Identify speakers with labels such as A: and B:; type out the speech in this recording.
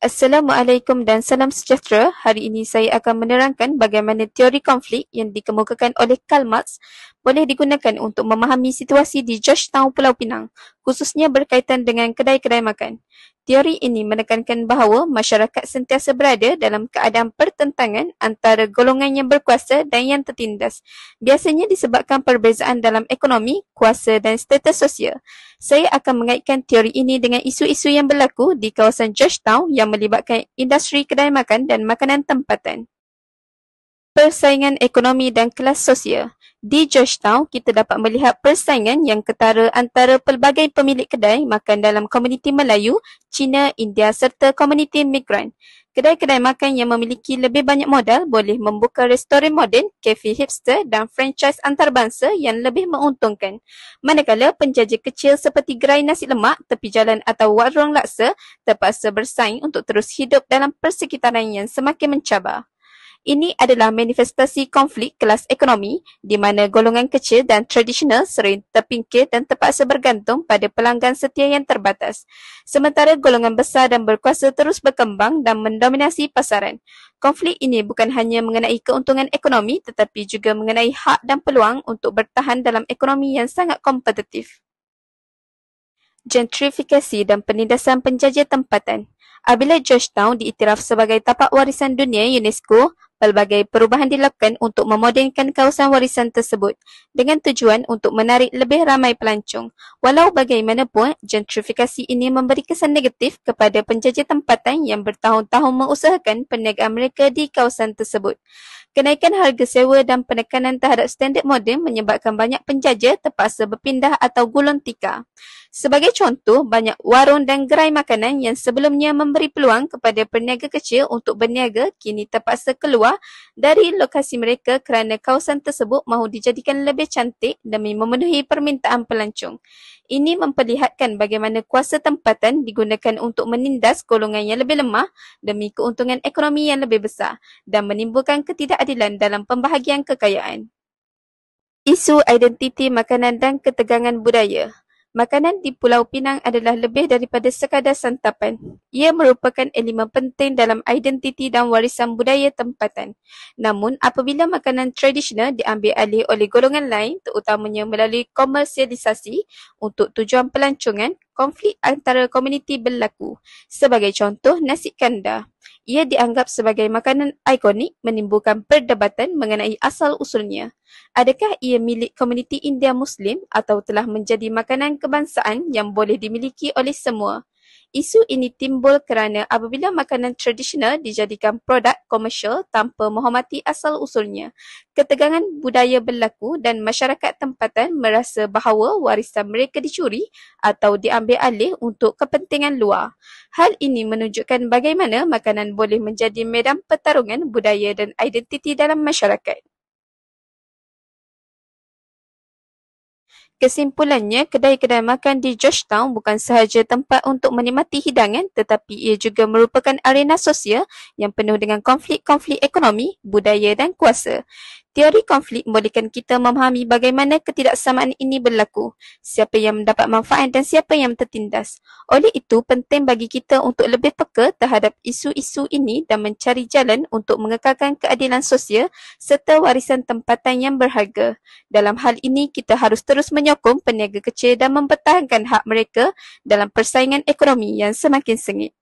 A: Assalamualaikum dan salam sejahtera. Hari ini saya akan menerangkan bagaimana teori konflik yang dikemukakan oleh Karl Marx boleh digunakan untuk memahami situasi di Georgetown, Pulau Pinang, khususnya berkaitan dengan kedai-kedai makan. Teori ini menekankan bahawa masyarakat sentiasa berada dalam keadaan pertentangan antara golongan yang berkuasa dan yang tertindas, biasanya disebabkan perbezaan dalam ekonomi, kuasa dan status sosial. Saya akan mengaitkan teori ini dengan isu-isu yang berlaku di kawasan Georgetown yang melibatkan industri kedai makan dan makanan tempatan. Persaingan ekonomi dan kelas sosial. Di Georgetown, kita dapat melihat persaingan yang ketara antara pelbagai pemilik kedai makan dalam komuniti Melayu, Cina, India serta komuniti migran. Kedai-kedai makan yang memiliki lebih banyak modal boleh membuka restoran moden, kafe hipster dan franchise antarabangsa yang lebih menguntungkan. Manakala penjajah kecil seperti gerai nasi lemak, tepi jalan atau warung laksa terpaksa bersaing untuk terus hidup dalam persekitaran yang semakin mencabar. Ini adalah manifestasi konflik kelas ekonomi di mana golongan kecil dan tradisional sering terpingkir dan terpaksa bergantung pada pelanggan setia yang terbatas. Sementara golongan besar dan berkuasa terus berkembang dan mendominasi pasaran. Konflik ini bukan hanya mengenai keuntungan ekonomi tetapi juga mengenai hak dan peluang untuk bertahan dalam ekonomi yang sangat kompetitif. Gentrifikasi dan penindasan penjajah tempatan. Apabila Georgetown diiktiraf sebagai tapak warisan dunia UNESCO, pelbagai perubahan dilakukan untuk memodernkan kawasan warisan tersebut dengan tujuan untuk menarik lebih ramai pelancong. Walau bagaimanapun, gentrifikasi ini memberi kesan negatif kepada penjajah tempatan yang bertahun-tahun mengusahakan perniagaan mereka di kawasan tersebut. Kenaikan harga sewa dan penekanan terhadap standard moden menyebabkan banyak penjajah terpaksa berpindah atau gulung tikar. Sebagai contoh, banyak warung dan gerai makanan yang sebelumnya memberi peluang kepada peniaga kecil untuk berniaga kini terpaksa keluar dari lokasi mereka kerana kawasan tersebut mahu dijadikan lebih cantik demi memenuhi permintaan pelancong. Ini memperlihatkan bagaimana kuasa tempatan digunakan untuk menindas golongan yang lebih lemah demi keuntungan ekonomi yang lebih besar dan menimbulkan ketidakadilan dalam pembahagian kekayaan. Isu identiti makanan dan ketegangan budaya. Makanan di Pulau Pinang adalah lebih daripada sekadar santapan. Ia merupakan elemen penting dalam identiti dan warisan budaya tempatan. Namun, apabila makanan tradisional diambil alih oleh golongan lain, terutamanya melalui komersialisasi untuk tujuan pelancongan, konflik antara komuniti berlaku. Sebagai contoh, nasi kandar. Ia dianggap sebagai makanan ikonik menimbulkan perdebatan mengenai asal-usulnya. Adakah ia milik komuniti India Muslim atau telah menjadi makanan kebangsaan yang boleh dimiliki oleh semua? Isu ini timbul kerana apabila makanan tradisional dijadikan produk komersial tanpa menghormati asal-usulnya, ketegangan budaya berlaku dan masyarakat tempatan merasa bahawa warisan mereka dicuri atau diambil alih untuk kepentingan luar. Hal ini menunjukkan bagaimana makanan boleh menjadi medan pertarungan budaya dan identiti dalam masyarakat. Kesimpulannya, kedai-kedai makan di Georgetown bukan sahaja tempat untuk menikmati hidangan tetapi ia juga merupakan arena sosial yang penuh dengan konflik-konflik ekonomi, budaya dan kuasa. Teori konflik membolehkan kita memahami bagaimana ketidaksamaan ini berlaku, siapa yang mendapat manfaat dan siapa yang tertindas. Oleh itu, penting bagi kita untuk lebih peka terhadap isu-isu ini dan mencari jalan untuk mengekalkan keadilan sosial serta warisan tempatan yang berharga. Dalam hal ini, kita harus terus menyokong peniaga kecil dan mempertahankan hak mereka dalam persaingan ekonomi yang semakin sengit.